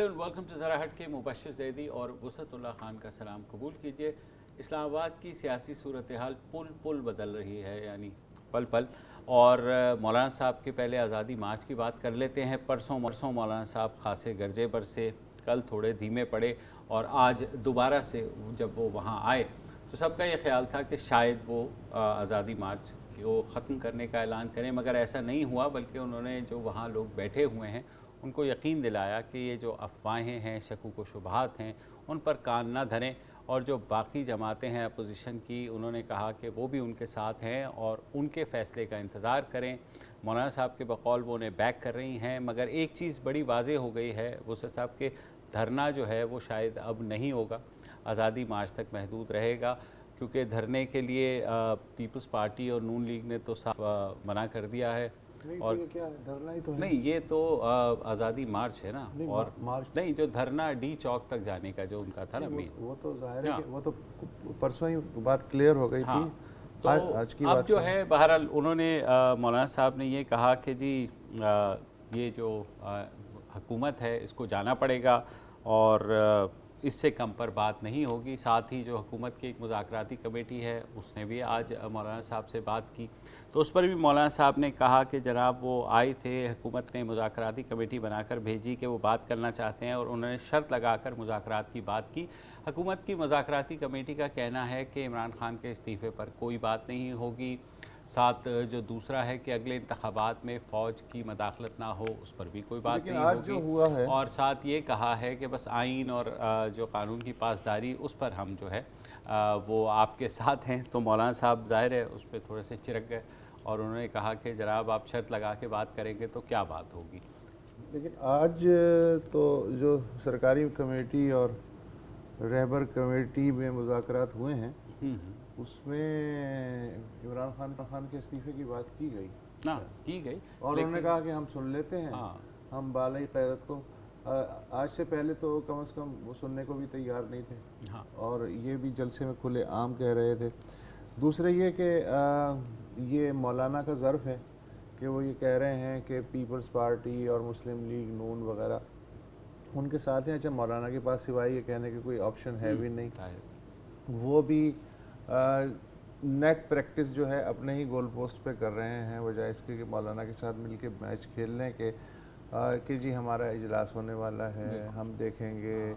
Hello and welcome to ज़रा हट के मुबश्शिर ज़ैदी और वसअतुल्लाह खान का सलाम कबूल कीजिए। इस्लामाबाद की सियासी सूरत हाल पुल बदल रही है, यानी पल पल। और मौलाना साहब के पहले आज़ादी मार्च की बात कर लेते हैं। परसों मौलाना साहब खासे गरजे बरसे, कल थोड़े धीमे पड़े और आज दोबारा से जब वो वहाँ आए तो सबका ये ख्याल था कि शायद वो आज़ादी मार्च को ख़त्म करने का ऐलान करें, मगर ऐसा नहीं हुआ। बल्कि उन्होंने जो वहाँ लोग बैठे हुए हैं उनको यकीन दिलाया कि ये जो अफवाहें हैं, शकूक व शुबहात हैं, उन पर कान ना धरें। और जो बाकी जमातें हैं अपोजिशन की, उन्होंने कहा कि वो भी उनके साथ हैं और उनके फ़ैसले का इंतज़ार करें। मौलाना साहब के बकौल वो उन्हें बैक कर रही हैं। मगर एक चीज़ बड़ी वाज़ेह हो गई है, वसत साहब के धरना जो है वो शायद अब नहीं होगा, आज़ादी मार्च तक महदूद रहेगा। क्योंकि धरने के लिए पीपल्स पार्टी और नून लीग ने तो साफ मना कर दिया है। और ये क्या धरना ही तो है? नहीं, ये तो आज़ादी मार्च है ना। और मार्च नहीं, जो धरना डी चौक तक जाने का जो उनका था ना मेन, वो तो जाहिर है कि वो तो परसों ही बात क्लियर हो गई थी। तो आज की अब बात जो है बहरहाल उन्होंने मौलाना साहब ने ये कहा कि जी ये जो हुकूमत है इसको जाना पड़ेगा और इससे कम पर बात नहीं होगी। साथ ही जो हुकूमत की एक मुज़ाकराती कमेटी है उसने भी आज मौलाना साहब से बात की, तो उस पर भी मौलाना साहब ने कहा कि जनाब वो आए थे, हुकूमत ने मुज़ाकराती कमेटी बनाकर भेजी कि वो बात करना चाहते हैं और उन्होंने शर्त लगाकर मुज़ाकरात की बात की। हुकूमत की मुज़ाकराती कमेटी का कहना है कि इमरान खान के इस्तीफ़े पर कोई बात नहीं होगी। साथ जो दूसरा है कि अगले इंतखाबात में फ़ौज की मदाखलत ना हो, उस पर भी कोई बात नहीं आज होगी। जो हुआ है और साथ ये कहा है कि बस आइन और जो कानून की पासदारी, उस पर हम जो है वो आपके साथ हैं। तो मौलाना साहब ज़ाहिर है उस पर थोड़े से चिरक गए और उन्होंने कहा कि जनाब आप शर्त लगा के बात करेंगे तो क्या बात होगी। लेकिन आज तो जो सरकारी कमेटी और रहबर कमेटी में मुज़ाकरात हुए हैं उसमें इमरान खान के इस्तीफ़े की बात की गई ना, की गई और उन्होंने कहा कि हम सुन लेते हैं। हम बालाई क़यादत को आज से पहले तो कम से कम वो सुनने को भी तैयार नहीं थे। और ये भी जलसे में खुले आम कह रहे थे। दूसरे ये कि ये मौलाना का ज़र्फ़ है कि वो ये कह रहे हैं कि पीपल्स पार्टी और मुस्लिम लीग नून वगैरह उनके साथ हैं। अच्छा, मौलाना के पास सिवाय ये कहने के कोई ऑप्शन है भी नहीं। वो भी नेट प्रैक्टिस जो है अपने ही गोल पोस्ट पे कर रहे हैं, बजाय इसके कि मौलाना के साथ मिलके मैच खेल लें कि जी हमारा इजलास होने वाला है, हम देखेंगे।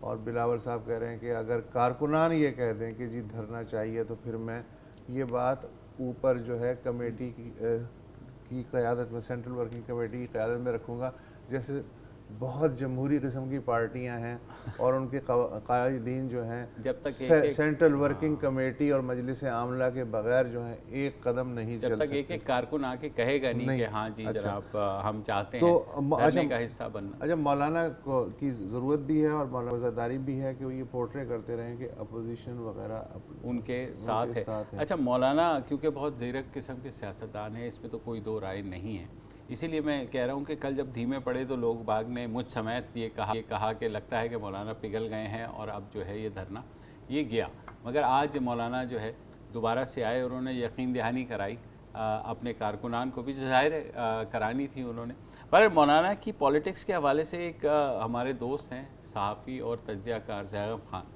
और बिलावल साहब कह रहे हैं कि अगर कारकुनान ये कह दें कि जी धरना चाहिए तो फिर मैं ये बात ऊपर जो है कमेटी की क़यादत में, सेंट्रल वर्किंग कमेटी की क़यादत में रखूँगा। जैसे बहुत जमहूरी किस्म की पार्टियां हैं और उनके कायदीन जो हैं जब तक सेंट्रल वर्किंग कमेटी और मजलिस आमला के बगैर जो है एक कदम नहीं चल सकते। जब तक एक कारकुन आके कहेगा नहीं कि हाँ जी जनाब हम चाहते तो हैं धरने का हिस्सा बनना। अच्छा, मौलाना की ज़रूरत भी है और मौलाना वज़ादारी भी है कि वो ये पोर्ट्रे करते रहें कि अपोजिशन वगैरह उनके साथ है। अच्छा, मौलाना क्योंकि बहुत ज़ीरक किस्म के सियासतदान हैं, इसमें तो कोई दो राय नहीं है। इसीलिए मैं कह रहा हूँ कि कल जब धीमे पड़े तो लोग बाग ने मुझ समेत ये कहा कि लगता है कि मौलाना पिघल गए हैं और अब जो है ये धरना ये गया। मगर आज मौलाना जो है दोबारा से आए, उन्होंने यकीन दहानी कराई अपने कारकुनान को भी, ज़ाहिर है करानी थी उन्होंने। पर मौलाना की पॉलिटिक्स के हवाले से एक हमारे दोस्त हैं सहाफ़ी और तज्ज़ियाकार ज़ैगम खान,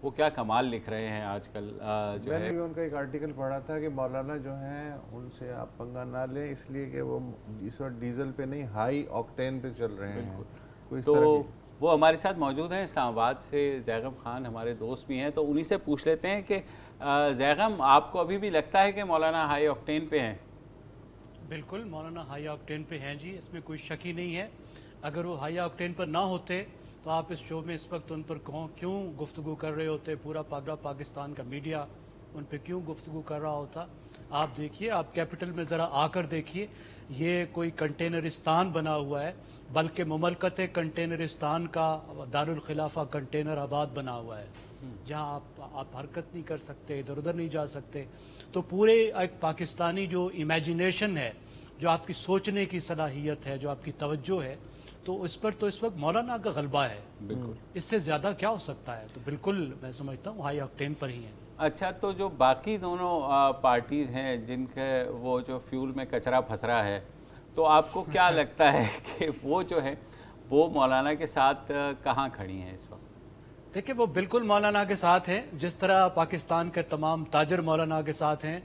वो क्या कमाल लिख रहे हैं आजकल जो मैंने भी उनका एक आर्टिकल पढ़ा था कि मौलाना जो हैं उनसे आप पंगा ना लें, इसलिए कि वो इस वक्त डीजल पे नहीं हाई ऑक्टेन पे चल रहे हैं। कोई तो वो हमारे साथ मौजूद हैं इस्लामाबाद से, ज़ैगम खान हमारे दोस्त भी हैं, तो उन्हीं से पूछ लेते हैं कि ज़ैगम आपको अभी भी लगता है कि मौलाना हाई ऑक्टेन पे हैं? बिल्कुल, मौलाना हाई ऑक्टेन पे हैं जी, इसमें कोई शक ही नहीं है। अगर वो हाई ऑक्टेन पर ना होते तो आप इस शो में इस वक्त उन पर क्यों गुफ्तगू कर रहे होते? पूरा पाकिस्तान का मीडिया उन पर क्यों गुफ्तगू कर रहा होता? आप देखिए, आप कैपिटल में ज़रा आकर देखिए, ये कोई कंटेनरिस्तान बना हुआ है, बल्कि मुमलकत कंटेनरिस्तान का दारुल खिलाफा कंटेनर आबाद बना हुआ है, जहाँ आप हरकत नहीं कर सकते, इधर उधर नहीं जा सकते। तो पूरे एक पाकिस्तानी जो इमेजिनेशन है, जो आपकी सोचने की सलाहियत है, जो आपकी तवज्जो है, तो उस पर तो इस वक्त मौलाना का गलबा है। बिल्कुल, इससे ज़्यादा क्या हो सकता है? तो बिल्कुल मैं समझता हूँ हाई ऑक्टेन पर ही है। अच्छा, तो जो बाकी दोनों पार्टीज़ हैं जिनके वो जो फ्यूल में कचरा फंस रहा है, तो आपको क्या लगता है कि वो जो है وہ مولانا کے ساتھ کہاں کھڑی ہیں اس وقت؟ دیکھیں وہ بالکل مولانا کے ساتھ ہیں، جس طرح پاکستان کے تمام تاجر مولانا کے ساتھ ہیں،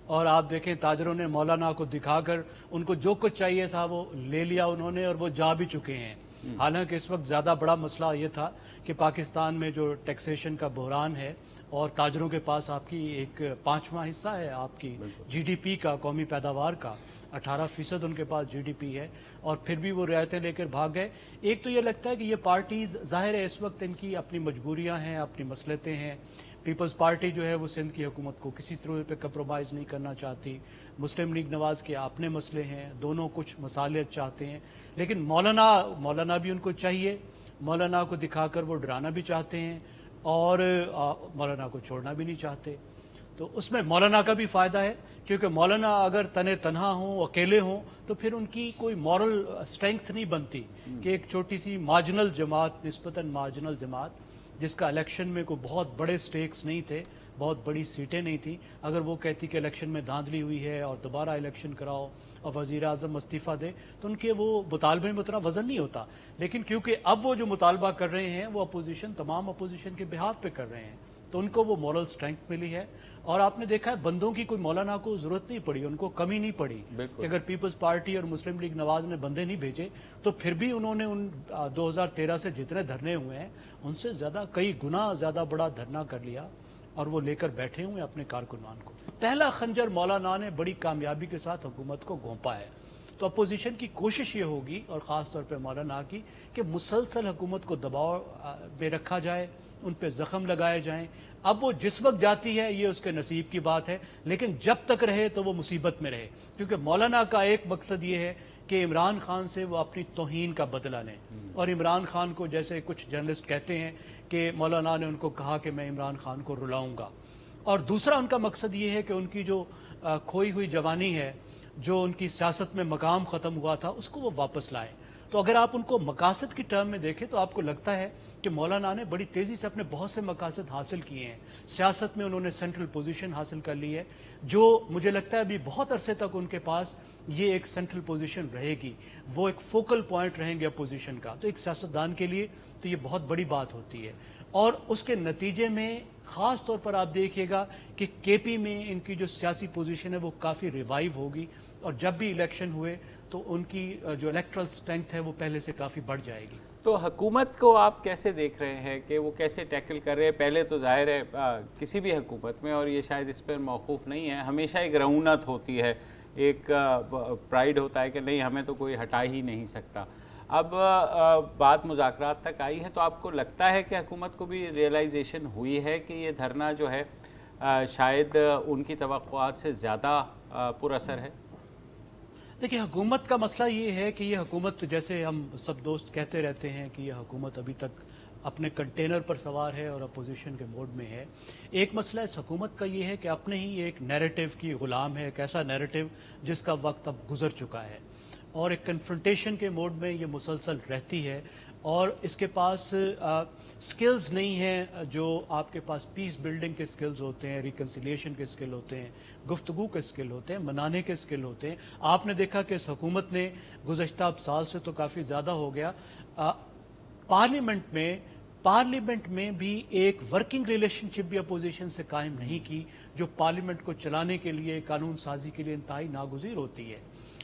اور آپ دیکھیں تاجروں نے مولانا کو دکھا کر ان کو جو کچھ چاہیے تھا وہ لے لیا انہوں نے، اور وہ جا بھی چکے ہیں۔ حالانکہ اس وقت زیادہ بڑا مسئلہ یہ تھا کہ پاکستان میں جو ٹیکسیشن کا بحران ہے، اور تاجروں کے پاس آپ کی ایک 5واں حصہ ہے آپ کی جی ڈی پی کا، قومی پیداوار کا 18% ان کے پاس جی ڈی پی ہے، اور پھر بھی وہ رعایتیں لے کر بھاگ گئے۔ ایک تو یہ لگتا ہے کہ یہ پارٹیز ظاہر ہے اس وقت ان کی اپنی مجبوریاں ہیں، اپنی مصلحتیں ہیں۔ پیپلز پارٹی جو ہے وہ سندھ کی حکومت کو کسی طرح پہ کمپرومائز نہیں کرنا چاہتی، مسلم لیگ نواز کے اپنے مسئلے ہیں، دونوں کچھ مصالحت چاہتے ہیں، لیکن مولانا بھی ان کو چاہیے، مولانا کو دکھا کر وہ ڈرانا بھی چاہتے ہیں، اور مولانا کو چھوڑنا بھی نہیں چاہتے۔ تو اس میں مولانا کا بھی فائدہ ہے، کیونکہ مولانا اگر تنہا ہوں، اکیلے ہوں، تو پھر ان کی کوئی مورل اسٹرینگتھ نہیں بنتی کہ ایک چھوٹی سی مارجنل جماعت، نسبتاً مارجنل جماعت جس کا الیکشن میں کوئی بہت بڑے سٹیکس نہیں تھے، بہت بڑی سیٹیں نہیں تھیں، اگر وہ کہتی کہ الیکشن میں دھاندلی ہوئی ہے اور دوبارہ الیکشن کراؤ اور وزیر اعظم استعفیٰ دے، تو ان کے وہ مطالبے میں اتنا وزن نہیں ہوتا۔ لیکن کیونکہ اب وہ جو مطالبہ کر رہے ہیں وہ تمام اپوزیشن کے بہاف پہ کر رہے ہیں، تو ان کو وہ مورل اسٹرینگتھ ملی ہے۔ اور آپ نے دیکھا ہے بندوں کی کوئی مولانا کو ضرورت نہیں پڑی، ان کو کمی نہیں پڑی کہ اگر پیپلز پارٹی اور مسلم لیگ نواز نے بندے نہیں بھیجے تو پھر بھی انہوں نے ان 2013 سے جتنے دھرنے ہوئے ہیں ان سے زیادہ کئی گنا زیادہ بڑا دھرنا کر لیا، اور وہ لے کر بیٹھے ہوئے اپنے کارکنان کو۔ پہلا خنجر مولانا نے بڑی کامیابی کے ساتھ حکومت کو گھونپا ہے۔ تو اپوزیشن کی کوشش یہ ہوگی، اور خاص طور پہ مولانا کی، کہ مسلسل حکومت کو دباؤ میں رکھا جائے، ان پہ زخم لگائے جائیں۔ اب وہ جس وقت جاتی ہے یہ اس کے نصیب کی بات ہے، لیکن جب تک رہے تو وہ مصیبت میں رہے، کیونکہ مولانا کا ایک مقصد یہ ہے کہ عمران خان سے وہ اپنی توہین کا بدلہ لیں، اور عمران خان کو، جیسے کچھ جرنلسٹ کہتے ہیں کہ مولانا نے ان کو کہا کہ میں عمران خان کو رلاؤں گا، اور دوسرا ان کا مقصد یہ ہے کہ ان کی جو کھوئی ہوئی جوانی ہے، جو ان کی سیاست میں مقام ختم ہوا تھا، اس کو وہ واپس لائیں۔ تو اگر آپ ان کو مقاصد کی ٹرم میں دیکھیں تو آپ کو لگتا ہے کہ مولانا نے بڑی تیزی سے اپنے بہت سے مقاصد حاصل کیے ہیں۔ سیاست میں انہوں نے سینٹرل پوزیشن حاصل کر لی ہے، جو مجھے لگتا ہے ابھی بہت عرصے تک ان کے پاس یہ ایک سینٹرل پوزیشن رہے گی، وہ ایک فوکل پوائنٹ رہیں گے اپوزیشن کا۔ تو ایک سیاستدان کے لیے تو یہ بہت بڑی بات ہوتی ہے، اور اس کے نتیجے میں خاص طور پر آپ دیکھیے گا کہ کے پی میں ان کی جو سیاسی پوزیشن ہے وہ کافی ریوائیو ہوگی، اور جب بھی الیکشن ہوئے تو ان کی جو الیکٹرل اسٹرینتھ ہے وہ پہلے سے کافی بڑھ جائے گی۔ تو حکومت کو آپ کیسے دیکھ رہے ہیں کہ وہ کیسے ٹیکل کر رہے ہیں؟ پہلے تو ظاہر ہے کسی بھی حکومت میں، اور یہ شاید اس پر موقوف نہیں ہے، ہمیشہ ایک رعونت ہوتی ہے، ایک پرائیڈ ہوتا ہے کہ نہیں ہمیں تو کوئی ہٹا ہی نہیں سکتا۔ اب بات مذاکرات تک آئی ہے، تو آپ کو لگتا ہے کہ حکومت کو بھی ریئلائزیشن ہوئی ہے کہ یہ دھرنا جو ہے شاید ان کی توقعات سے زیادہ پر اثر ہے؟ دیکھیں حکومت کا مسئلہ یہ ہے کہ یہ حکومت، جیسے ہم سب دوست کہتے رہتے ہیں کہ یہ حکومت ابھی تک اپنے کنٹینر پر سوار ہے اور اپوزیشن کے موڈ میں ہے۔ ایک مسئلہ اس حکومت کا یہ ہے کہ اپنے ہی ایک نیریٹو کی غلام ہے، ایک ایسا نیریٹو جس کا وقت اب گزر چکا ہے، اور ایک کنفرنٹیشن کے موڈ میں یہ مسلسل رہتی ہے، اور اس کے پاس سکلز نہیں ہیں جو آپ کے پاس پیس بلڈنگ کے سکلز ہوتے ہیں، ریکنسیلیشن کے سکل ہوتے ہیں، گفتگو کے سکل ہوتے ہیں، منانے کے سکل ہوتے ہیں۔ آپ نے دیکھا کہ اس حکومت نے گزشتہ سال سے تو کافی زیادہ ہو گیا، پارلیمنٹ میں بھی ایک ورکنگ ریلیشن شپ بھی اپوزیشن سے قائم نہیں کی، جو پارلیمنٹ کو چلانے کے لیے، قانون سازی کے لیے انتہائی ناگزیر ہوتی ہے۔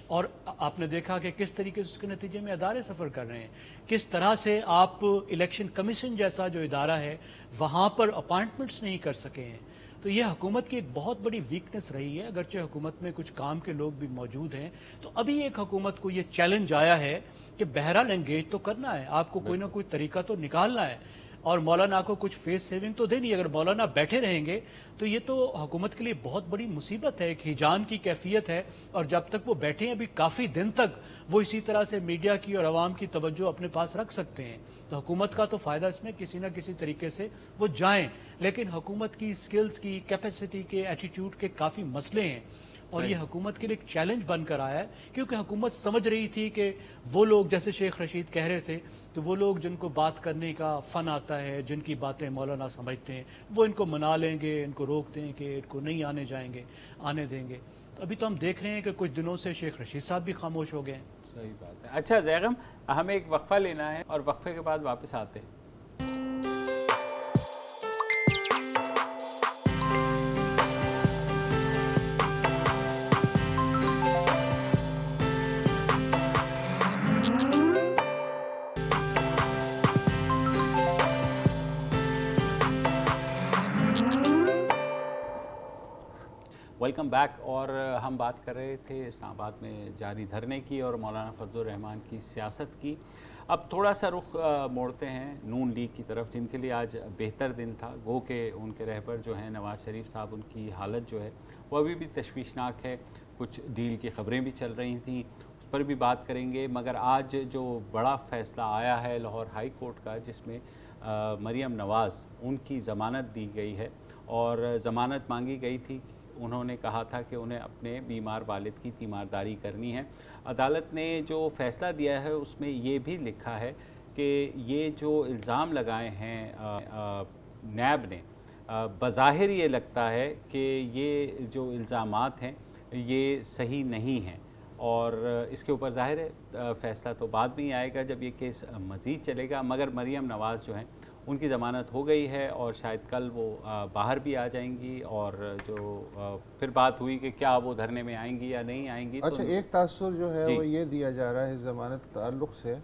اور آپ نے دیکھا کہ کس طریقے سے اس کے نتیجے میں ادارے سفر کر رہے ہیں، کس طرح سے آپ الیکشن کمیشن جیسا جو ادارہ ہے وہاں پر اپائنٹمنٹس نہیں کر سکے ہیں۔ تو یہ حکومت کی ایک بہت بڑی ویکنس رہی ہے، اگرچہ حکومت میں کچھ کام کے لوگ بھی موجود ہیں، تو ابھی ایک حکومت کو یہ چیلنج آیا ہے کہ بہرحال انگیج تو کرنا ہے، آپ کو کوئی نہ کوئی طریقہ تو نکالنا ہے، اور مولانا کو کچھ فیس سیونگ تو دینی۔ اگر مولانا بیٹھے رہیں گے تو یہ تو حکومت کے لیے بہت بڑی مصیبت ہے، ایک ہیجان کی کیفیت ہے، اور جب تک وہ بیٹھے ہیں ابھی کافی دن تک وہ اسی طرح سے میڈیا کی اور عوام کی توجہ اپنے پاس رکھ سکتے ہیں۔ تو حکومت کا تو فائدہ اس میں کسی نہ کسی طریقے سے وہ جائیں، لیکن حکومت کی سکلز کی، کیپیسٹی کے، ایٹیٹیوڈ کے کافی مسئلے ہیں، اور یہ حکومت کے لیے ایک چیلنج بن کر آیا ہے، کیونکہ حکومت سمجھ رہی تھی کہ وہ لوگ، جیسے شیخ رشید کہہ رہے تھے، تو وہ لوگ جن کو بات کرنے کا فن آتا ہے، جن کی باتیں مولانا سمجھتے ہیں، وہ ان کو منا لیں گے، ان کو روک دیں گے، ان کو نہیں آنے دیں گے۔ تو तो अभी तो हम देख रहे हैं कि कुछ दिनों से शेख रशीद साहब भी खामोश हो गए हैं। सही बात है। अच्छा ज़ैगम, हमें एक वक्फा लेना है और वक्फे के बाद वापस आते हैं। Welcome back. और हम बात कर रहे थे इस्लामाबाद में जारी धरने की और मौलाना फजलुर रहमान की सियासत की। अब थोड़ा सा रुख मोड़ते हैं नून लीग की तरफ, जिनके लिए आज बेहतर दिन था। गो के उनके रहबर जो हैं नवाज़ शरीफ साहब, उनकी हालत जो है वो अभी भी तशवीशनाक है। कुछ डील की ख़बरें भी चल रही थी, उस पर भी बात करेंगे। मगर आज जो बड़ा फ़ैसला आया है लाहौर हाई कोर्ट का, जिसमें मरियम नवाज़ उनकी ज़मानत दी गई है और ज़मानत मांगी गई थी। उन्होंने कहा था कि उन्हें अपने बीमार वालिद की तीमारदारी करनी है। अदालत ने जो फ़ैसला दिया है उसमें ये भी लिखा है कि ये जो इल्ज़ाम लगाए हैं नैब ने, बज़ाहिर ये लगता है कि ये जो इल्ज़ामात हैं ये सही नहीं हैं और इसके ऊपर ज़ाहिर है फ़ैसला तो बाद में ही आएगा जब ये केस मज़ीद चलेगा। मगर मरियम नवाज़ जो हैं उनकी ज़मानत हो गई है और शायद कल वो बाहर भी आ जाएंगी। और जो फिर बात हुई कि क्या वो धरने में आएंगी या नहीं आएंगी। अच्छा, तो एक तासुर जो है वो ये दिया जा रहा है इस ज़मानत के ताल्लुक़ से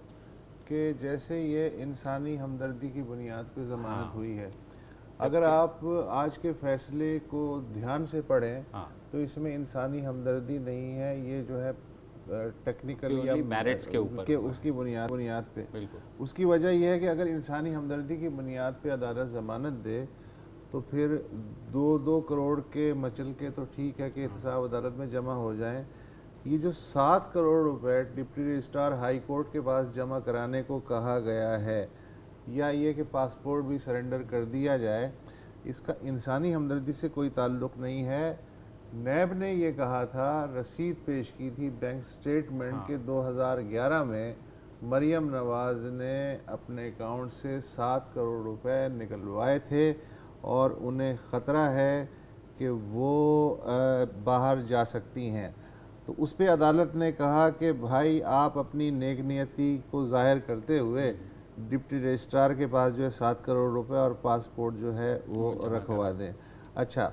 कि जैसे ये इंसानी हमदर्दी की बुनियाद पर ज़मानत हुई है। अगर आप आज के फ़ैसले को ध्यान से पढ़ें तो इसमें इंसानी हमदर्दी नहीं है, ये जो है टेक्निकल या मेरिट्स के ऊपर उसकी बुनियाद पे। उसकी वजह यह है कि अगर इंसानी हमदर्दी की बुनियाद पे अदालत ज़मानत दे तो फिर 2-2 करोड़ के मचल के तो ठीक है कि एहतसाब अदालत में जमा हो जाएं। ये जो 7 करोड़ रुपए डिप्टी रजिस्ट्रार हाई कोर्ट के पास जमा कराने को कहा गया है, या ये कि पासपोर्ट भी सरेंडर कर दिया जाए, इसका इंसानी हमदर्दी से कोई ताल्लुक़ नहीं है। नैब ने ये कहा था, रसीद पेश की थी बैंक स्टेटमेंट के 2011 में मरियम नवाज़ ने अपने अकाउंट से 7 करोड़ रुपए निकलवाए थे और उन्हें ख़तरा है कि वो बाहर जा सकती हैं। तो उस पर अदालत ने कहा कि भाई आप अपनी नेक नियति को ज़ाहिर करते हुए डिप्टी रजिस्ट्रार के पास जो है 7 करोड़ रुपए और पासपोर्ट जो है वो रखवा दें। अच्छा,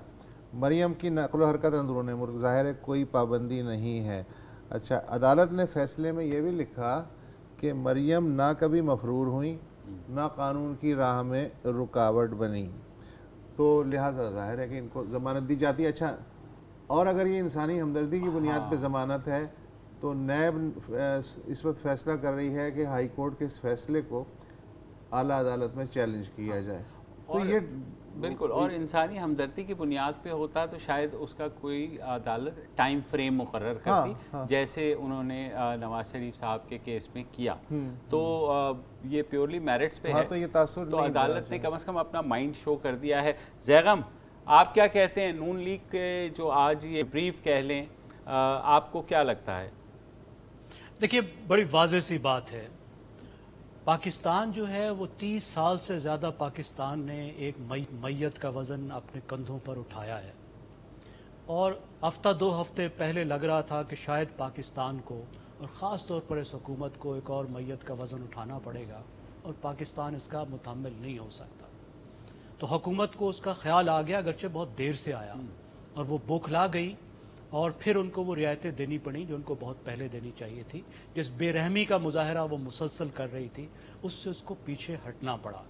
मरियम की नक़्ल हरकत अंदरून मुल्क, ज़ाहिर है कोई पाबंदी नहीं है। अच्छा, अदालत ने फ़ैसले में ये भी लिखा कि मरियम ना कभी मफरूर हुई, ना कानून की राह में रुकावट बनी, तो लिहाजा ज़ाहिर है कि इनको ज़मानत दी जाती है। अच्छा, और अगर ये इंसानी हमदर्दी की बुनियाद पे ज़मानत है तो नैब इस वक्त फ़ैसला कर रही है कि हाई कोर्ट के इस फ़ैसले को आला अदालत में चैलेंज किया जाए। तो ये बिल्कुल, और इंसानी हमदर्दी की बुनियाद पे होता तो शायद उसका कोई अदालत टाइम फ्रेम मुकर्रर करती, जैसे उन्होंने नवाज शरीफ साहब के केस में किया। तो ये प्योरली मेरिट्स पे है, तो ये तासुर तो अदालत ने कम से कम अपना माइंड शो कर दिया है। ज़ैगम, आप क्या कहते हैं? नून लीग के जो आज ये ब्रीफ कह लें, आपको क्या लगता है? देखिए, बड़ी वाज़ेह सी बात है, पाकिस्तान जो है वो 30 साल से ज़्यादा पाकिस्तान ने एक मैयत का वज़न अपने कंधों पर उठाया है। और हफ्ता 2 हफ्ते पहले लग रहा था कि शायद पाकिस्तान को और ख़ास तौर पर इस हुकूमत को एक और मैयत का वज़न उठाना पड़ेगा और पाकिस्तान इसका मुतहम्मिल नहीं हो सकता। तो हुकूमत को उसका ख्याल आ गया, अगरचे बहुत देर से आया, और वो बौखला गई और फिर उनको वो रियायतें देनी पड़ी जो उनको बहुत पहले देनी चाहिए थी। जिस बेरहमी का मुजाहरा वो मुसलसल कर रही थी उससे उसको पीछे हटना पड़ा।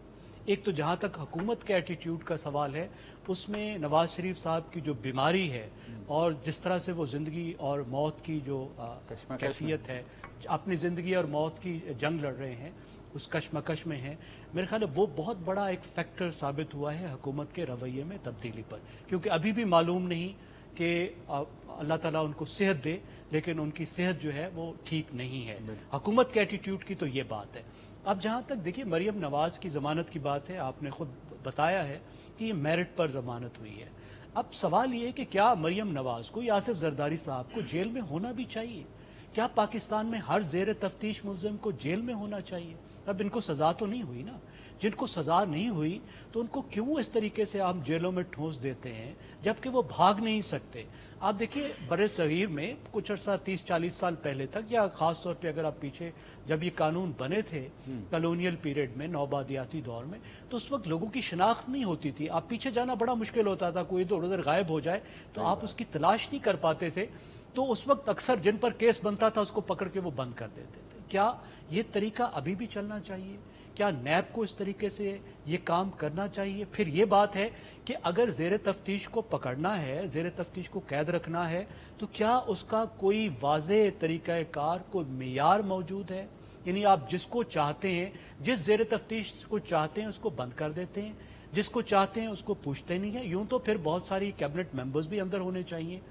एक तो जहाँ तक हुकूमत के एटीट्यूड का सवाल है, उसमें नवाज़ शरीफ साहब की जो बीमारी है और जिस तरह से वो ज़िंदगी और मौत की जो कैफियत है, अपनी ज़िंदगी और मौत की जंग लड़ रहे हैं, उस कशमकश में है, मेरे ख्याल है वो बहुत बड़ा एक फैक्टर साबित हुआ है हुकूमत के रवैये में तब्दीली पर। क्योंकि अभी भी मालूम नहीं कि अल्लाह ताला उनको सेहत दे, लेकिन उनकी सेहत जो है वो ठीक नहीं है। हुकूमत के एटीट्यूड की तो ये बात है। अब जहाँ तक देखिए मरियम नवाज़ की ज़मानत की बात है, आपने ख़ुद बताया है कि ये मेरिट पर ज़मानत हुई है। अब सवाल ये है कि क्या मरियम नवाज़ को या आसिफ जरदारी साहब को जेल में होना भी चाहिए? क्या पाकिस्तान में हर ज़ेर तफ्तीश मुल्ज़िम को जेल में होना चाहिए? अब इनको सज़ा तो नहीं हुई ना। जिनको सज़ा नहीं हुई तो उनको क्यों इस तरीके से हम जेलों में ठूंस देते हैं जबकि वो भाग नहीं सकते। आप देखिए बड़े सगीर में कुछ अर्सा 30-40 साल पहले तक, या ख़ास तौर पे अगर आप पीछे जब ये कानून बने थे कॉलोनियल पीरियड में, नौबादियाती दौर में, तो उस वक्त लोगों की शनाख्त नहीं होती थी। आप पीछे जाना बड़ा मुश्किल होता था, कोई इधर उधर गायब हो जाए तो आप उसकी तलाश नहीं कर पाते थे, तो उस वक्त अक्सर जिन पर केस बनता था उसको पकड़ के वो बंद कर देते थे। क्या ये तरीका अभी भी चलना चाहिए? क्या नैब को इस तरीके से ये काम करना चाहिए? फिर ये बात है कि अगर ज़ेर तफ्तीश को पकड़ना है, ज़ेर तफ्तीश को कैद रखना है, तो क्या उसका कोई वाज़ेह तरीक़ाकार, कोई मेयार मौजूद है? यानी आप जिसको चाहते हैं, जिस ज़ेर तफ्तीश को चाहते हैं उसको बंद कर देते हैं, जिसको चाहते हैं उसको पूछते नहीं है। यूँ तो फिर बहुत सारी कैबिनेट मेंबर्स भी अंदर होने चाहिए।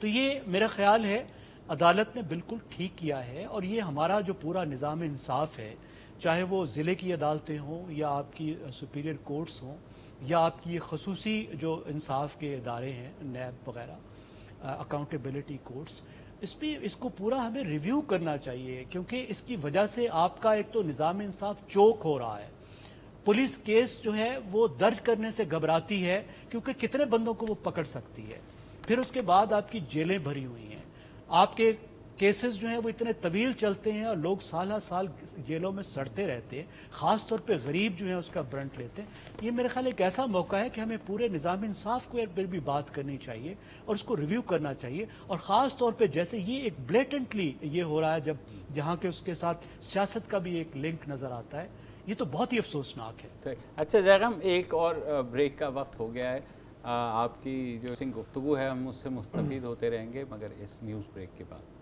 तो ये मेरा ख्याल है अदालत ने बिल्कुल ठीक किया है, और ये हमारा जो पूरा निज़ाम इंसाफ है, चाहे वो ज़िले की अदालतें हों या आपकी सुपीरियर कोर्ट्स हों या आपकी खसूसी जो इंसाफ के इदारे हैं, नैब वगैरह, अकाउंटेबिलिटी कोर्ट्स, इस पर इसको पूरा हमें रिव्यू करना चाहिए, क्योंकि इसकी वजह से आपका एक तो निज़ाम इंसाफ चोक हो रहा है। पुलिस केस जो है वो दर्ज करने से घबराती है क्योंकि कितने बंदों को वो पकड़ सकती है। फिर उसके बाद आपकी जेलें भरी हुई हैं, आपके केसेस जो हैं वो इतने तवील चलते हैं और लोग साल साल जेलों में सड़ते रहते हैं, ख़ास तौर पे गरीब जो है उसका ब्रंट लेते हैं। ये मेरे ख्याल एक ऐसा मौका है कि हमें पूरे निज़ाम इंसाफ को पर भी बात करनी चाहिए और उसको रिव्यू करना चाहिए। और ख़ास तौर पे जैसे ये एक ब्लेटेंटली ये हो रहा है, जब जहाँ के उसके साथ सियासत का भी एक लिंक नज़र आता है, ये तो बहुत ही अफसोसनाक है। अच्छा ज़ैगम, एक और ब्रेक का वक्त हो गया है। आपकी जो गुफ्तगू है हम उससे मुस्तफ़ीद होते रहेंगे, मगर इस न्यूज़ ब्रेक के बाद।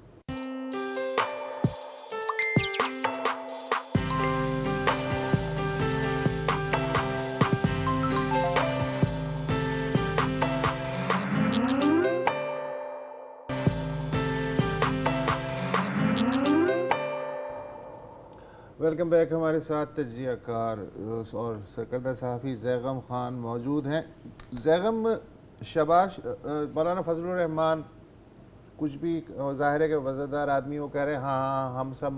Welcome back. हमारे साथ तजियाकार और सरकर्दा सहाफ़ी ज़ैगम ख़ान मौजूद हैं। ज़ैगम, शबाश मौलाना फजलुर रहमान कुछ भी ज़ाहिर है कि वज़ादार आदमी वो कह रहे हैं हाँ हम सब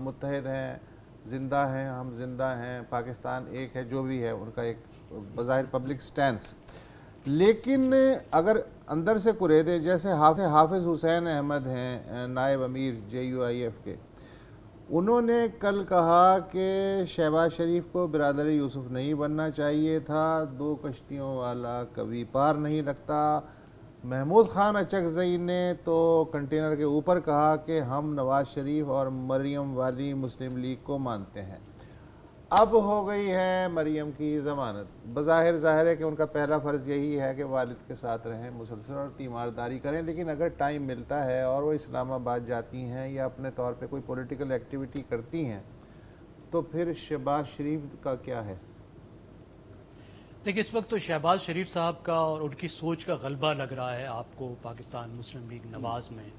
मुत्तहिद हैं, ज़िंदा हैं, हम ज़िंदा हैं, पाकिस्तान एक है, जो भी है उनका एक बज़ाहिर पब्लिक स्टैंस। लेकिन अगर अंदर से कुरेदे, जैसे हाफिज़ हुसैन अहमद हैं, नायब अमीर JUIF के, उन्होंने कल कहा कि शहबाज शरीफ को बिरादर यूसुफ नहीं बनना चाहिए था, 2 कश्तियों वाला कभी पार नहीं लगता। महमूद खान अचकज़ई ने तो कंटेनर के ऊपर कहा कि हम नवाज़ शरीफ और मरियम वाली मुस्लिम लीग को मानते हैं। अब हो गई है मरियम की ज़मानत। बज़ाहिर ज़ाहिर है कि उनका पहला फ़र्ज़ यही है कि वालिद के साथ रहें, मुसलसल और तीमारदारी करें, लेकिन अगर टाइम मिलता है और वो इस्लामाबाद जाती हैं या अपने तौर पे कोई पॉलिटिकल एक्टिविटी करती हैं, तो फिर शहबाज शरीफ का क्या है? देखिए, इस वक्त तो शहबाज शरीफ साहब का और उनकी सोच का गलबा लग रहा है आपको पाकिस्तान मुस्लिम लीग नवाज़ में।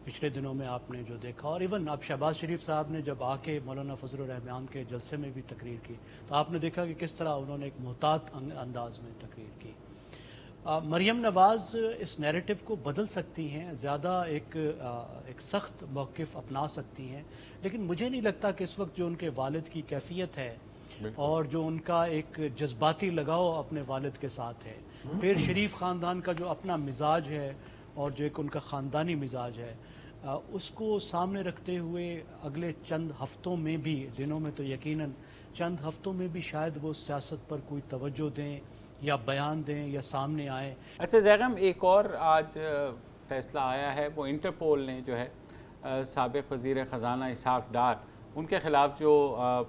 पिछले दिनों में आपने जो देखा, और इवन आप शहबाज शरीफ साहब ने जब आके मौलाना फजलुर रहमान के जलसे में भी तकरीर की, तो आपने देखा कि किस तरह उन्होंने एक मोहतात अंदाज में तकरीर की। मरियम नवाज़ इस नैरेटिव को बदल सकती हैं, ज़्यादा एक सख्त मौक़िफ़ अपना सकती हैं, लेकिन मुझे नहीं लगता कि इस वक्त जो उनके वालिद की कैफियत है और जो उनका एक जज्बाती लगाव अपने वालिद के साथ है, फिर शरीफ ख़ानदान का जो अपना मिजाज है और जो एक उनका ख़ानदानी मिजाज है, उसको सामने रखते हुए अगले चंद हफ्तों में भी, दिनों में तो यकीनन, चंद हफ्तों में भी शायद वो सियासत पर कोई तवज्जो दें या बयान दें या सामने आए। अच्छा ज़ैगम, एक और आज फैसला आया है, वो इंटरपोल ने जो है साबिक़ वज़ीर ख़ज़ाना इसहाक़ डार, उनके ख़िलाफ़ जो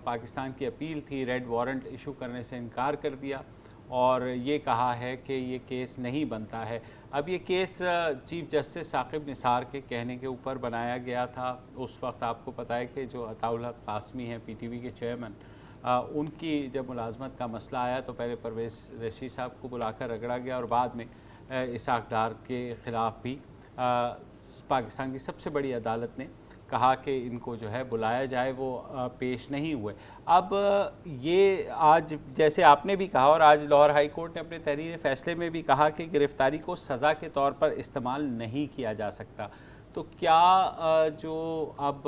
पाकिस्तान की अपील थी, रेड वारंट इशू करने से इनकार कर दिया और ये कहा है कि ये केस नहीं बनता है। अब ये case chief justice Saqib Nisar के कहने के ऊपर बनाया गया था। उस वक्त आपको पता है कि जो अताउल हक कासमी हैं PTV के चेयरमैन, उनकी जब मुलाजमत का मसला आया तो पहले परवेज़ रशीद साहब को बुलाकर रगड़ा गया और बाद में इसहाक़ डार के ख़िलाफ़ भी पाकिस्तान की सबसे बड़ी अदालत ने कहा कि इनको जो है बुलाया जाए, वो पेश नहीं हुए। अब ये आज जैसे आपने भी कहा और आज लाहौर हाई कोर्ट ने अपने तहरीर फ़ैसले में भी कहा कि गिरफ़्तारी को सज़ा के तौर पर इस्तेमाल नहीं किया जा सकता, तो क्या जो अब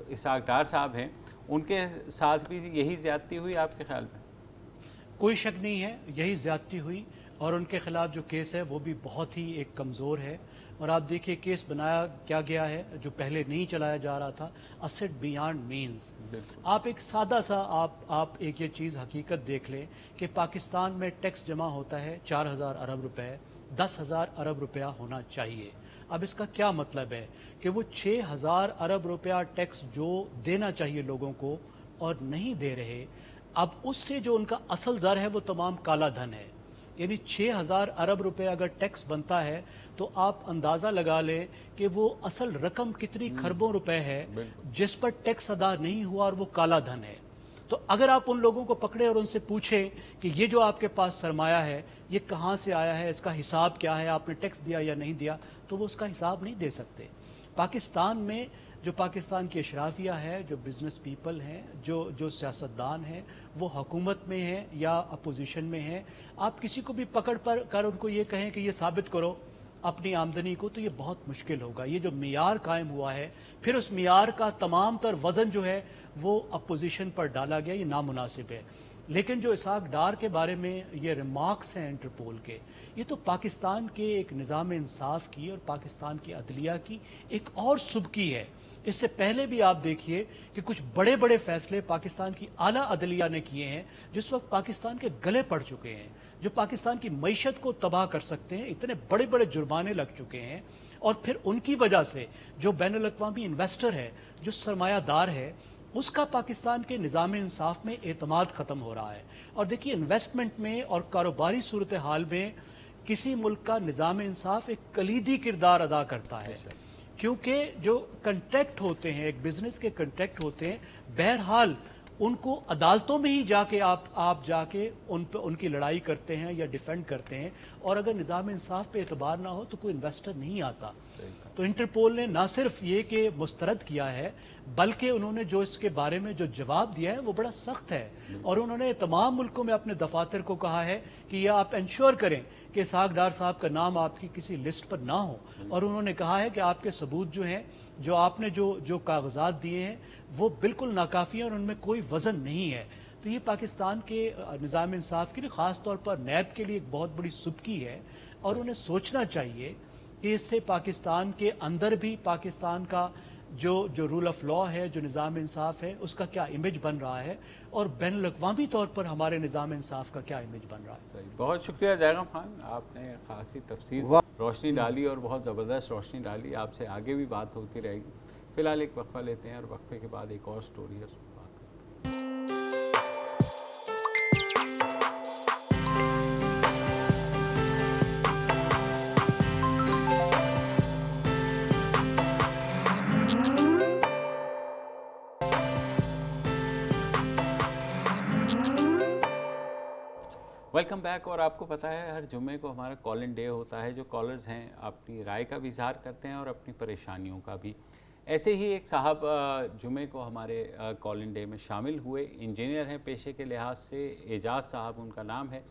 इसहाक़ डार साहब हैं उनके साथ भी यही ज़्यादती हुई आपके ख्याल में? कोई शक नहीं है, यही ज़्यादती हुई और उनके ख़िलाफ़ जो केस है वो भी बहुत ही एक कमज़ोर है। और आप देखिए केस बनाया क्या गया है जो पहले नहीं चलाया जा रहा था, असेट बियॉन्ड मीन्स। आप एक सादा सा आप एक ये चीज़ हकीकत देख लें कि पाकिस्तान में टैक्स जमा होता है 4000 अरब रुपए, 10,000 अरब रुपया होना चाहिए। अब इसका क्या मतलब है कि वो 6000 अरब रुपया टैक्स जो देना चाहिए लोगों को और नहीं दे रहे, अब उससे जो उनका असल ज़र है वो तमाम काला धन है। यानी 6000 अरब रुपए अगर टैक्स बनता है तो आप अंदाज़ा लगा लें कि वो असल रकम कितनी खरबों रुपए है जिस पर टैक्स अदा नहीं हुआ और वो काला धन है। तो अगर आप उन लोगों को पकड़े और उनसे पूछें कि ये जो आपके पास सरमाया है ये कहाँ से आया है, इसका हिसाब क्या है, आपने टैक्स दिया या नहीं दिया, तो वो उसका हिसाब नहीं दे सकते। पाकिस्तान में जो पाकिस्तान की अशराफिया है, जो बिज़नेस पीपल हैं, जो सियासतदान हैं, वो हुकूमत में हैं या अपोजिशन में हैं, आप किसी को भी पकड़ कर उनको ये कहें कि ये साबित करो अपनी आमदनी को, तो ये बहुत मुश्किल होगा। ये जो मियार कायम हुआ है, फिर उस मियार का तमाम तर वज़न जो है वो अपोजिशन पर डाला गया, ये नामुनासिब है। लेकिन जो इसहाक डार के बारे में ये रिमार्क्स हैं इंटरपोल के, ये तो पाकिस्तान के एक निज़ाम इंसाफ की और पाकिस्तान की अदलिया की एक और सुबकी है। इससे पहले भी आप देखिए कि कुछ बड़े बड़े फैसले पाकिस्तान की आला अदलिया ने किए हैं जिस वक्त पाकिस्तान के गले पड़ चुके हैं, जो पाकिस्तान की मईशत को तबाह कर सकते हैं, इतने बड़े बड़े जुर्माने लग चुके हैं। और फिर उनकी वजह से जो बैनुल अक़वामी इन्वेस्टर है, जो सरमायादार है, उसका पाकिस्तान के निज़ाम इंसाफ में एतमाद ख़त्म हो रहा है। और देखिए इन्वेस्टमेंट में और कारोबारी सूरत हाल में किसी मुल्क का निज़ाम इंसाफ एक कलीदी किरदार अदा करता है, क्योंकि जो कंट्रैक्ट होते हैं, एक बिजनेस के कंट्रैक्ट होते हैं, बहरहाल उनको अदालतों में ही जाके आप जाके उन पे उनकी लड़ाई करते हैं या डिफेंड करते हैं। और अगर निज़ाम इंसाफ पे एतबार ना हो तो कोई इन्वेस्टर नहीं आता। तो इंटरपोल ने ना सिर्फ ये कि मुस्तरद किया है, बल्कि उन्होंने जो इसके बारे में जो जवाब दिया है वो बड़ा सख्त है। और उन्होंने तमाम मुल्कों में अपने दफातर को कहा है कि यह आप इंश्योर करें कि इसहाक डार साहब का नाम आपकी किसी लिस्ट पर ना हो। और उन्होंने कहा है कि आपके सबूत जो हैं, जो आपने जो कागजात दिए हैं वो बिल्कुल नाकाफ़ी हैं और उनमें कोई वज़न नहीं है। तो ये पाकिस्तान के निज़ाम इंसाफ के लिए, ख़ास तौर पर नैब के लिए एक बहुत बड़ी सुबकी है। और उन्हें सोचना चाहिए कि इससे पाकिस्तान के अंदर भी पाकिस्तान का जो रूल ऑफ लॉ है, जो निज़ाम इंसाफ है, उसका क्या इमेज बन रहा है और बैनुल अक़वामी तौर पर हमारे निज़ाम इंसाफ का क्या इमेज बन रहा है। बहुत शुक्रिया जयराम खान, आपने खासी तफसील से रोशनी डाली और बहुत ज़बरदस्त रोशनी डाली। आपसे आगे भी बात होती रहेगी। फ़िलहाल एक वक्फा लेते हैं और वक्फे के बाद एक और स्टोरी है, उस पर बात करते हैं। Welcome back. और आपको पता है हर जुम्मे को हमारा कॉल इन डे होता है। जो कॉलर्स हैं अपनी राय का भी इजहार करते हैं और अपनी परेशानियों का भी। ऐसे ही एक साहब जुम्मे को हमारे कॉल इन डे में शामिल हुए, इंजीनियर हैं पेशे के लिहाज से, एजाज साहब उनका नाम है।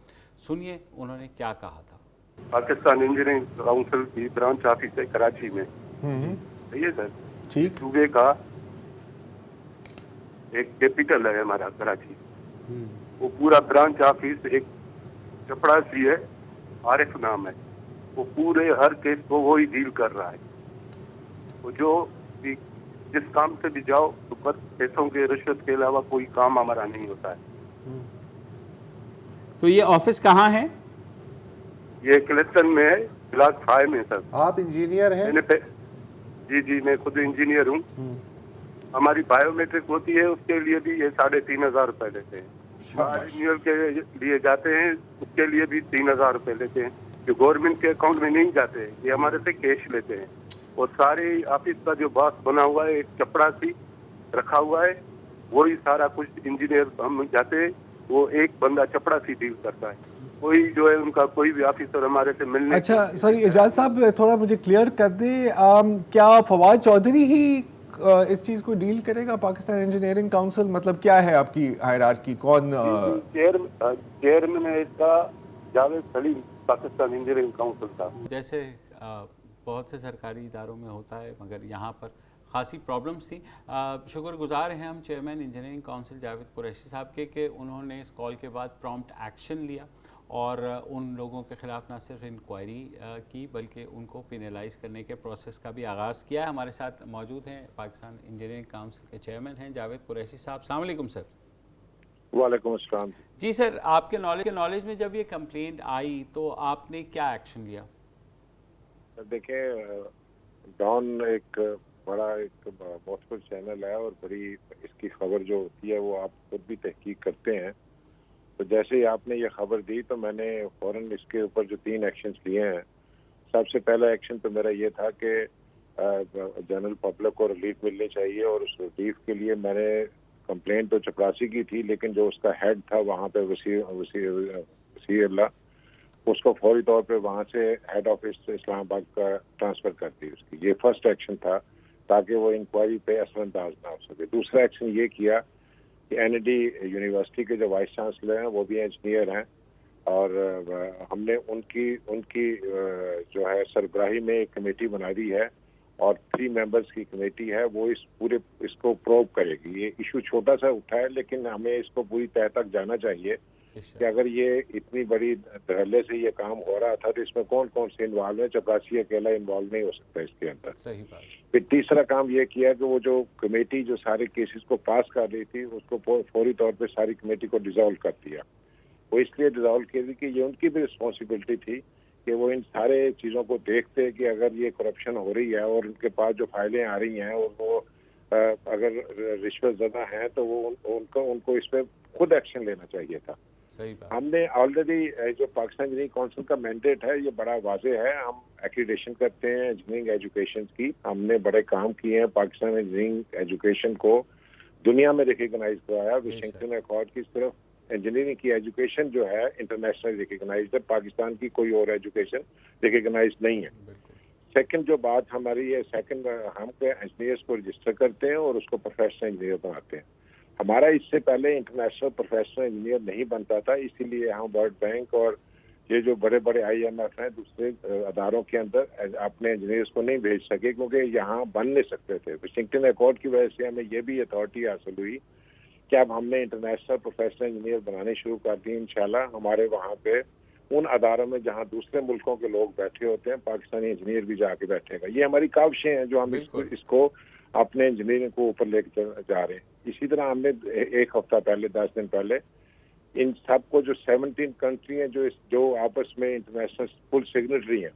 सुनिए उन्होंने क्या कहा था। पाकिस्तान इंजीनियरिंग काउंसिल की ब्रांच ऑफिस है कराची में। सही है सर? ठीक। सूबे का एक कैपिटल है हमारा कराची। वो पूरा ब्रांच ऑफिस एक चपड़ासी है, आरिफ नाम है, वो पूरे हर केस को वो ही डील कर रहा है। वो जो जिस काम से भी जाओ तो बस पैसों के रिश्वत के अलावा कोई काम हमारा नहीं होता है। तो ये ऑफिस कहाँ है? ये कलेक्शन में है, ब्लॉक 5 में सर। आप इंजीनियर हैं? जी, मैं खुद इंजीनियर हूँ। हमारी बायोमेट्रिक होती है, उसके लिए भी ये 3500 रुपए लेते हैं। रिन्यूअल के लिए जाते हैं, उसके लिए भी 3000 रुपए लेते हैं, जो गवर्नमेंट के अकाउंट में नहीं जाते, ये हमारे से कैश लेते हैं। और सारे ऑफिस का जो बॉस बना हुआ है, एक चपड़ासी रखा हुआ है, वही सारा कुछ इंजीनियर हम जाते हैं, वो एक बंदा चपड़ासी डील करता है। कोई जो है उनका कोई भी ऑफिसर हमारे से मिलने। अच्छा सॉरी एजाज साहब, थोड़ा मुझे क्लियर कर दे, क्या फवाद चौधरी ही इस चीज को डील करेगा पाकिस्तान इंजीनियरिंग काउंसिल? मतलब क्या है आपकी हायरार्की, कौन चेयरमैन है इसका? जावेद सलीम, पाकिस्तान इंजीनियरिंग काउंसिल का। जैसे बहुत से सरकारी इदारों में होता है, मगर यहाँ पर खासी प्रॉब्लम्स थी। शुक्रगुजार हैं हम chairman engineering council Javed Qureshi साहब के कि उन्होंने इस कॉल के बाद प्रॉम्प्ट एक्शन लिया और उन लोगों के ख़िलाफ़ ना सिर्फ इंक्वायरी की बल्कि उनको पिनलाइज करने के प्रोसेस का भी आगाज़ किया है। हमारे साथ मौजूद हैं पाकिस्तान इंजीनियरिंग काउंसिल के चेयरमैन हैं जावेद कुरैशी साहब। अस्सलाम वालेकुम सर। वालेकुम अस्सलाम। जी सर, आपके नॉलेज में जब ये कंप्लेंट आई तो आपने क्या एक्शन लिया? देखें, डॉन एक बड़ा एक मौतबर चैनल है और बड़ी इसकी खबर जो होती है वो आप खुद भी तहकीक करते हैं। तो जैसे ही आपने ये खबर दी तो मैंने फ़ौरन इसके ऊपर जो 3 एक्शंस लिए हैं। सबसे पहला एक्शन तो मेरा ये था कि जनरल पब्लिक को रिलीफ मिलनी चाहिए और उस रिलीफ के लिए मैंने कंप्लेंट तो चपरासी की थी, लेकिन जो उसका हेड था वहाँ पे वसी अल्लाह, उसको फौरी तौर पे वहाँ से हेड ऑफिस इस्लामाबाद का ट्रांसफ़र कर दी उसकी। ये फर्स्ट एक्शन था ताकि वो इंक्वायरी पे असरअंदाज ना हो सके। दूसरा एक्शन ये किया कि एनडी यूनिवर्सिटी के जो वाइस चांसलर हैं वो भी इंजीनियर हैं और हमने उनकी जो है सरबराही में एक कमेटी बना दी है और 3 मेंबर्स की कमेटी है, वो इसको प्रोब करेगी। ये इशू छोटा सा उठा है लेकिन हमें इसको पूरी तह तक जाना चाहिए कि अगर ये इतनी बड़ी धड़ल्ले से ये काम हो रहा था तो इसमें कौन कौन से इन्वॉल्व है। चपरासी अकेला इन्वॉल्व नहीं हो सकता इसके अंदर। सही बात। फिर तीसरा काम ये किया कि वो जो कमेटी जो सारे केसेस को पास कर रही थी उसको फौरी तौर पे सारी कमेटी को डिसॉल्व कर दिया। वो इसलिए डिसॉल्व की थी कि ये उनकी भी रिस्पॉन्सिबिलिटी थी कि वो इन सारे चीज़ों को देखते कि अगर ये करप्शन हो रही है और उनके पास जो फाइलें आ रही हैं और वो अगर रिश्वत ज़दा हैं तो वो उनको इस पर खुद एक्शन लेना चाहिए था। सही बात। हमने ऑलरेडी जो पाकिस्तान इंजीनियरिंग काउंसिल का मैंडेट है ये बड़ा वाजे है। हम एक्रीडेशन करते हैं इंजीनियरिंग एजुकेशन की। हमने बड़े काम किए हैं, पाकिस्तान इंजीनियरिंग एजुकेशन को दुनिया में रिकग्नाइज कराया। वाशिंगटन अकॉर्ड की सिर्फ इंजीनियरिंग की एजुकेशन जो है इंटरनेशनल रिकग्नाइज है, पाकिस्तान की कोई और एजुकेशन रिकग्नाइज नहीं है। सेकंड जो बात हमारी है, सेकंड हम इंजीनियर्स को रजिस्टर करते हैं और उसको प्रोफेशनल इंजीनियर बनाते हैं। हमारा इससे पहले इंटरनेशनल प्रोफेशनल इंजीनियर नहीं बनता था, इसीलिए हम वर्ल्ड बैंक और ये जो बड़े बड़े IMF हैं दूसरे अदारों के अंदर अपने इंजीनियर्स को नहीं भेज सके क्योंकि यहाँ बन नहीं सकते थे। वाशिंगटन अकॉर्ड की वजह से हमें ये भी अथॉरिटी हासिल हुई कि अब हमने इंटरनेशनल प्रोफेशनल इंजीनियर बनाने शुरू कर दी। इंशाल्लाह हमारे वहाँ पे उन अदारों में जहाँ दूसरे मुल्कों के लोग बैठे होते हैं पाकिस्तानी इंजीनियर भी जाके बैठेगा। ये हमारी काविशें हैं जो हम इसको अपने इंजीनियरिंग को ऊपर लेकर जा रहे हैं। इसी तरह हमने एक हफ्ता पहले 10 दिन पहले इन सब को जो 17 कंट्री हैं जो आपस में इंटरनेशनल फुल सिग्नेटरी हैं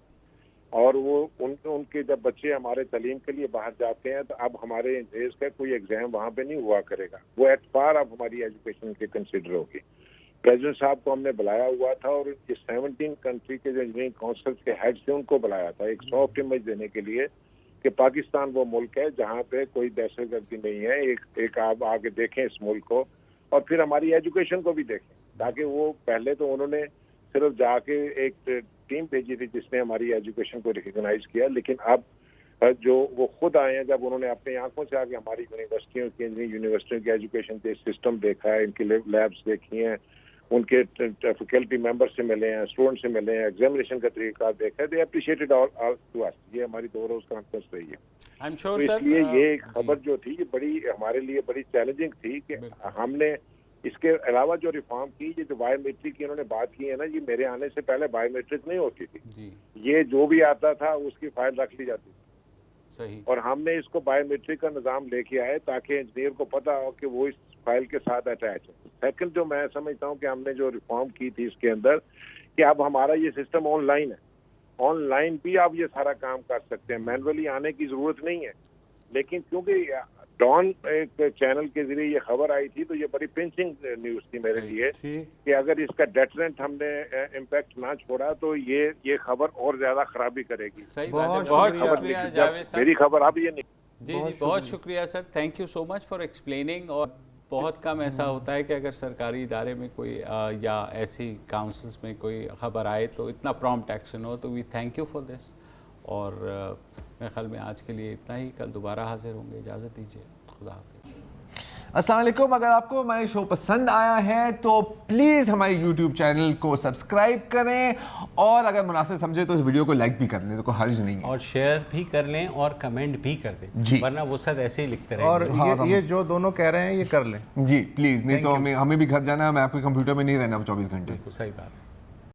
और वो उनके जब बच्चे हमारे तालीम के लिए बाहर जाते हैं तो अब हमारे इंजीनियर्स का कोई एग्जाम वहाँ पे नहीं हुआ करेगा, वो एट पार अब हमारी एजुकेशन के कंसिडर होगी। प्रेसिडेंट साहब को हमने बुलाया हुआ था और ये 17 कंट्री के जो इंजीनियरिंग काउंसिल के हेड थे उनको बुलाया था एक सॉफ्ट इमेज देने के लिए कि पाकिस्तान वो मुल्क है जहाँ पे कोई दहशतगर्दी नहीं है। एक आप आगे देखें इस मुल्क को और फिर हमारी एजुकेशन को भी देखें, ताकि वो पहले तो उन्होंने सिर्फ जाके एक टीम भेजी थी जिसने हमारी एजुकेशन को रिकग्नाइज किया, लेकिन अब जो वो खुद आए हैं, जब उन्होंने अपनी आंखों से आके हमारी यूनिवर्सिटियों की एजुकेशन के सिस्टम देखा है, इनकी लैब्स देखी हैं, उनके फैकल्टी मेंबर से मिले हैं, स्टूडेंट से मिले हैं, एग्जामिनेशन का तरीका देखा है, दे अप्रिशिएटेड ऑल टू अस। ये हमारी 2 रोज कॉन्फ्रेंस रही है। आई एम श्योर सर इसलिए ये खबर जो थी ये बड़ी हमारे लिए बड़ी चैलेंजिंग थी कि हमने इसके अलावा जो रिफॉर्म की, ये जो बायोमेट्रिक की इन्होंने बात की है ना, ये मेरे आने से पहले बायोमेट्रिक नहीं होती थी। ये जो भी आता था उसकी फाइल रख ली जाती थी। सही। और हमने इसको बायोमेट्रिक का निज़ाम लेके आए ताकि इंजीनियर को पता हो कि वो इस फाइल के साथ अटैच है। सेकंड जो मैं समझता हूँ कि हमने जो रिफॉर्म की थी इसके अंदर कि अब हमारा ये सिस्टम ऑनलाइन है, ऑनलाइन भी आप ये सारा काम कर सकते हैं, मैनुअली आने की जरूरत नहीं है। लेकिन क्योंकि डॉन एक चैनल के जरिए ये खबर आई थी तो ये बड़ी पिंचिंग न्यूज थी मेरे लिए कि अगर इसका डेटरेंट हमने इम्पैक्ट ना छोड़ा तो ये खबर और ज्यादा खराबी करेगी। बहुत शुक्रिया जावेद सर। मेरी खबर अब ये नहीं। जी बहुत शुक्रिया sir, thank you so much for explaining. और बहुत कम ऐसा होता है कि अगर सरकारी इदारे में कोई या ऐसी काउंसिल्स में कोई खबर आए तो इतना प्रॉम्प्ट एक्शन हो, तो we thank you for this. और मेरे ख्याल में आज के लिए इतना ही, कल दोबारा हाजिर होंगे। इजाज़त दीजिए, खुदा हाफिज़। अस्सलाम वालेकुम। अगर आपको हमारे शो पसंद आया है तो प्लीज़ हमारे यूट्यूब चैनल को सब्सक्राइब करें, और अगर मुनासिब समझे तो इस वीडियो को लाइक भी कर लें, तो कोई हर्ज नहीं है, और शेयर भी कर लें और कमेंट भी कर दें जी। वरना वो सब ऐसे ही लिखते और रहेंगे। ये जो दोनों कह रहे हैं ये कर लें जी प्लीज़, नहीं तो हमें भी घर जाना है, मैं आपके कंप्यूटर में नहीं रहना 24 घंटे। सही बात है।